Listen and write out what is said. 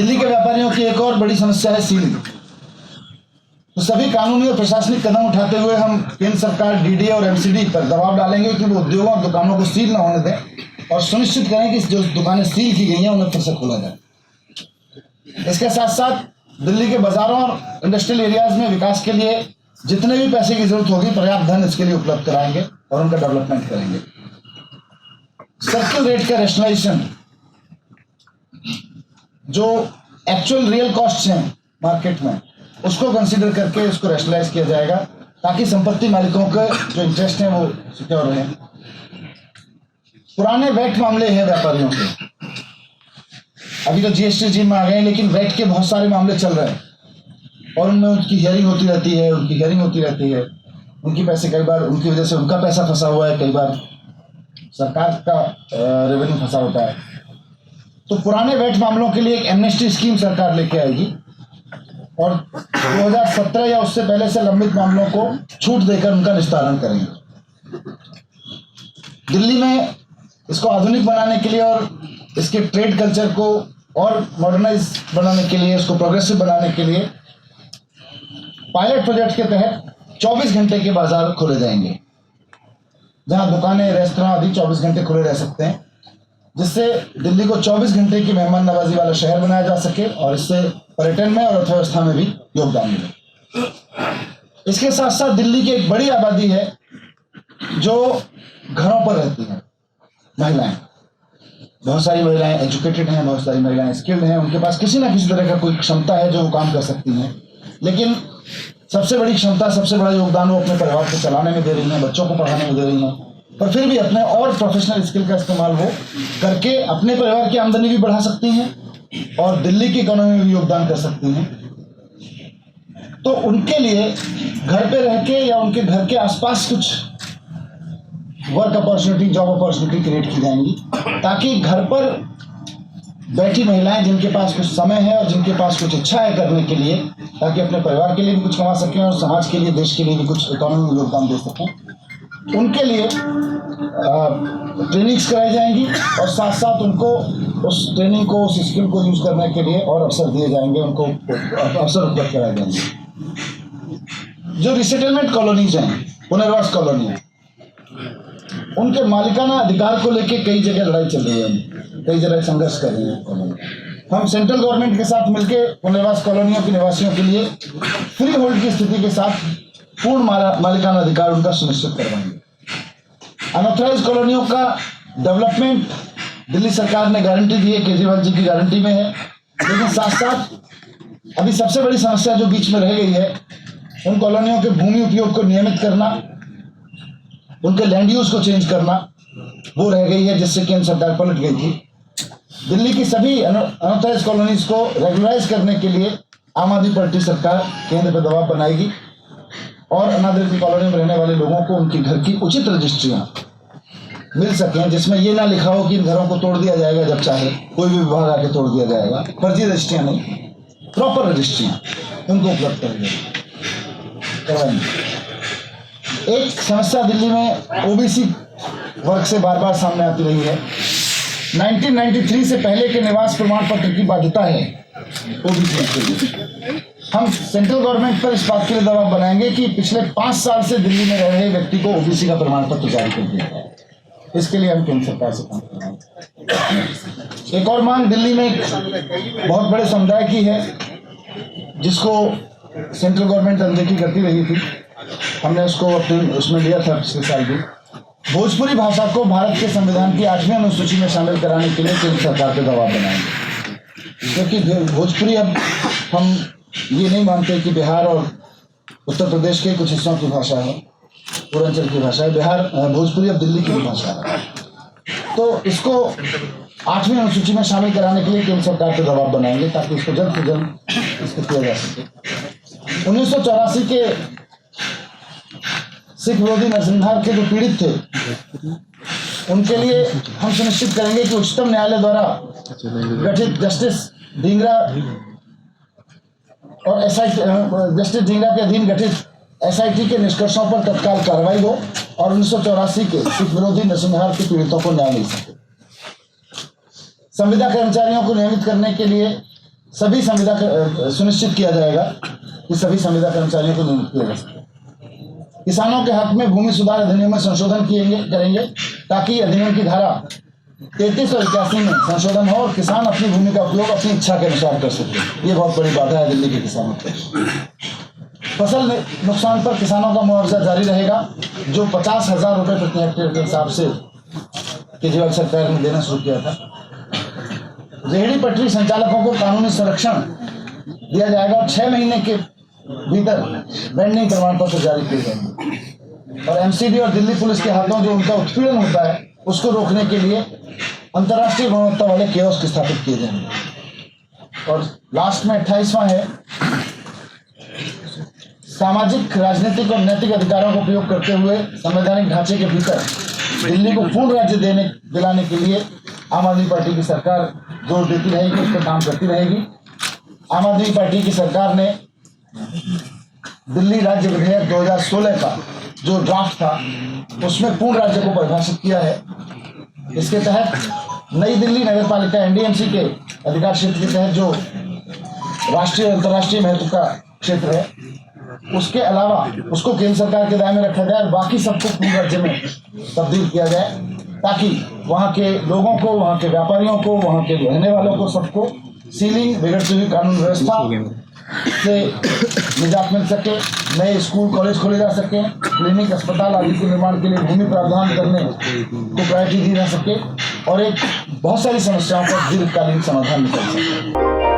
दिल्ली के व्यापारियों की एक और बड़ी समस्या है सीलिंग। तो सभी कानूनी और प्रशासनिक कदम उठाते हुए हम केंद्र सरकार डीडीए और एमसीडी पर दबाव डालेंगे कि वो उद्योगों और दुकानों को सील न होने दें और सुनिश्चित करें कि जो दुकानें सील की गई हैं उन्हें फिर से खोला जाए। इसके साथ साथ दिल्ली के बाजारों और इंडस्ट्रियल एरियाज में विकास के लिए जितने भी पैसे की जरूरत होगी पर्याप्त धन इसके लिए उपलब्ध कराएंगे और उनका डेवलपमेंट करेंगे। सर्किल रेट का रेशनलाइजेशन, जो एक्चुअल रियल कॉस्ट हैं मार्केट में, उसको कंसीडर करके उसको रेशनलाइज किया जाएगा ताकि संपत्ति मालिकों के जो इंटरेस्ट हैं वो सिक्योर रहें। पुराने वैट मामले हैं व्यापारियों के, अभी तो जीएसटी regime में आ गए हैं, लेकिन वैट के बहुत सारे मामले चल रहे हैं और उनमें उनकी हियरिंग होती रहती है, उनकी पैसे कई बार उनकी वजह से उनका पैसा फंसा हुआ है, कई बार सरकार का रेवेन्यू फंसा होता है। तो पुराने वैट मामलों के लिए एक एमनेस्टी स्कीम सरकार लेके आएगी और 2017 या उससे पहले से लंबित मामलों को छूट देकर उनका निस्तारण करेंगे। दिल्ली में इसको आधुनिक बनाने के लिए और इसके ट्रेड कल्चर को और मॉडर्नाइज बनाने के लिए, इसको प्रोग्रेसिव बनाने के लिए पायलट प्रोजेक्ट के तहत 24 घंटे के बाजार खोले जाएंगे, जहां दुकानें, रेस्तरां आदि 24 घंटे खुले रह सकते हैं, जिससे दिल्ली को 24 घंटे की मेहमान नवाजी वाला शहर बनाया जा सके और इससे पर्यटन में और अर्थव्यवस्था में भी योगदान मिले। इसके साथ साथ दिल्ली की एक बड़ी आबादी है जो घरों पर रहती है, महिलाएं। बहुत सारी महिलाएं एजुकेटेड हैं, बहुत सारी महिलाएं स्किल्ड हैं, उनके पास किसी ना किसी तरह का कोई क्षमता है जो वो काम कर सकती हैं, लेकिन सबसे बड़ी क्षमता, सबसे बड़ा योगदान वो अपने परिवार को चलाने में दे रही हैं, बच्चों को पढ़ाने में दे रही हैं, पर फिर भी अपने और प्रोफेशनल स्किल का इस्तेमाल वो करके अपने परिवार की आमदनी भी बढ़ा सकती हैं और दिल्ली की इकोनॉमी में भी योगदान कर सकती हैं। तो उनके लिए घर पे रह के या उनके घर के आसपास कुछ work opportunity, job opportunity create की जाएंगी ताकि घर पर बैठी महिलाएं जिनके पास कुछ समय है और जिनके पास कुछ इच्छा है करने के लिए, ताकि अपने परिवार के लिए भी कुछ कमा सकें और समाज के लिए, देश के लिए भी कुछ इकोनॉमी में योगदान दे सकें, उनके लिए ट्रेनिंग्स कराई जाएंगी और साथ साथ उनको उस ट्रेनिंग को, उस स्किल को यूज करने के लिए और अवसर दिए जाएंगे, उनको अवसर उपलब्ध कराए जाएंगे। जो रिसेटलमेंट कॉलोनीज हैं, पुनर्वास कॉलोनी है, उनके मालिकाना अधिकार को लेके कई जगह लड़ाई चल रही है, कई जगह संघर्ष कर रही है। हम सेंट्रल गवर्नमेंट के साथ मिलकर पुनर्वास कॉलोनियों के निवासियों के लिए फ्री होल्ड की स्थिति के साथ पूर्ण मालिकाना अधिकार उनका सुनिश्चित करवाएंगे। अनऑथराइज कॉलोनियों का डेवलपमेंट दिल्ली सरकार ने गारंटी दी है, केजरीवाल जी की गारंटी में है, लेकिन साथ साथ अभी सबसे बड़ी समस्या जो बीच में रह गई है, उन कॉलोनियों के भूमि उपयोग को नियमित करना, उनके लैंड यूज को चेंज करना, वो रह गई है, जिससे केंद्र सरकार पलट गई थी। दिल्ली की सभी अनऑथराइज कॉलोनीज को रेगुलराइज करने के लिए आम आदमी पार्टी सरकार केंद्र पर दबाव बनाएगी और अनादृत कॉलोनी में रहने वाले लोगों को उनके घर की उचित रजिस्ट्रियां मिल सकें, जिसमें ये ना लिखा हो कि इन घरों को तोड़ दिया जाएगा जब चाहे, कोई भी विभाग आके तोड़ दिया जाएगा। फर्जी रजिस्ट्रियां नहीं, प्रॉपर रजिस्ट्रियां उनको उपलब्ध कराएंगे। एक समस्या दिल्ली में ओबीसी वर्ग से बार बार सामने आती रही है। 1993 से पहले के निवास प्रमाण पत्र की बाध्यता है ओबीसी के लिए। हम सेंट्रल गवर्नमेंट पर इस बात के लिए दबाव बनाएंगे कि पिछले 5 साल से दिल्ली में रह रहे व्यक्ति को ओबीसी का प्रमाण पत्र जारी कर दिया जाए। इसके लिए हम केंद्र सरकार से काम कर रहे हैं। एक और मांग दिल्ली में एक बहुत बड़े समुदाय की है, जिसको सेंट्रल गवर्नमेंट अनदेखी करती रही थी। हमने उसको उसमें लिया था पिछले साल भी। भोजपुरी भाषा को भारत के संविधान की 8वीं अनुसूची में शामिल कराने के लिए केंद्र सरकार पे दबाव बनाएंगे, क्योंकि भोजपुरी अब हम ये नहीं मानते कि बिहार और उत्तर प्रदेश के कुछ हिस्सों की भाषा है, पूर्वांचल की भाषा है। भोजपुरी अब दिल्ली की भाषा है। तो इसको 8वीं अनुसूची में शामिल कराने के लिए केंद्र सरकार पे दबाव बनाएंगे ताकि इसको जल्द से जल्द इसको किया जा सके। 1984 के सिख विरोधी नरसंहार के जो पीड़ित थे, उनके लिए हम सुनिश्चित करेंगे कि उच्चतम न्यायालय द्वारा गठित जस्टिस ढींगरा और जस्टिस ढींगरा के अधीन गठित एसआईटी के निष्कर्षों पर तत्काल कार्रवाई हो और 1984 के सिख विरोधी नरसंहार के पीड़ितों को न्याय मिल सके। संविदा कर्मचारियों को नियमित करने के लिए सभी संविदा सुनिश्चित किया जाएगा कि सभी संविदा कर्मचारियों को नियुक्त किया जा सके। किसानों के हक में भूमि सुधार अधिनियम में संशोधन करेंगे ताकि अधिनियम की धारा 33 और 81 में संशोधन हो और किसान अपनी भूमि का उपयोग अपनी इच्छा के अनुसार कर सके। ये बहुत बड़ी बाधा है दिल्ली के किसानों को। फसल नुकसान पर किसानों का मुआवजा जारी रहेगा, जो 50,000 रुपये प्रति हेक्टेयर के हिसाब से केजरीवाल सरकार ने देना शुरू किया था। रेहड़ी पटरी संचालकों को कानूनी संरक्षण दिया जाएगा और 6 महीने के भीतर वेंडिंग प्रमाण पत्र जारी किए जाएंगे। और एमसीडी और दिल्ली पुलिस के हाथों जो उनका उत्पीड़न होता है उसको रोकने के लिए अंतर्राष्ट्रीय गुणवत्ता वाले कियोस्क स्थापित किए जाएंगे। और लास्ट में 28वां है, सामाजिक, राजनीतिक और नैतिक अधिकारों का उपयोग करते हुए संवैधानिक ढांचे के भीतर दिल्ली को पूर्ण राज्य दिलाने के लिए आम आदमी पार्टी की सरकार जोर देती रहेगी, उस पर काम करती रहेगी। आम आदमी पार्टी की सरकार ने दिल्ली राज्य विधेयक 2016 का जो ड्राफ्ट था उसमें पूर्ण राज्य को परिभाषित किया है। इसके तहत नई दिल्ली नगर पालिका एनडीएमसी के अधिकार क्षेत्र के तहत जो राष्ट्रीय और अंतर्राष्ट्रीय महत्व का क्षेत्र है उसके अलावा उसको केंद्र सरकार के दायरे में रखा जाए और बाकी सबको पूर्ण राज्य में तब्दील किया जाए, ताकि वहाँ के लोगों को, वहाँ के व्यापारियों को, वहाँ के रहने वालों को सबको सीलिंग, बिगड़ती हुई कानून व्यवस्था से निजात मिल सके, नए स्कूल कॉलेज खोले जा सके, क्लिनिक अस्पताल आदि के निर्माण के लिए भूमि प्रावधान करने को प्रायोरिटी दी जा सके और एक बहुत सारी समस्याओं का दीर्घकालीन समाधान निकल सके।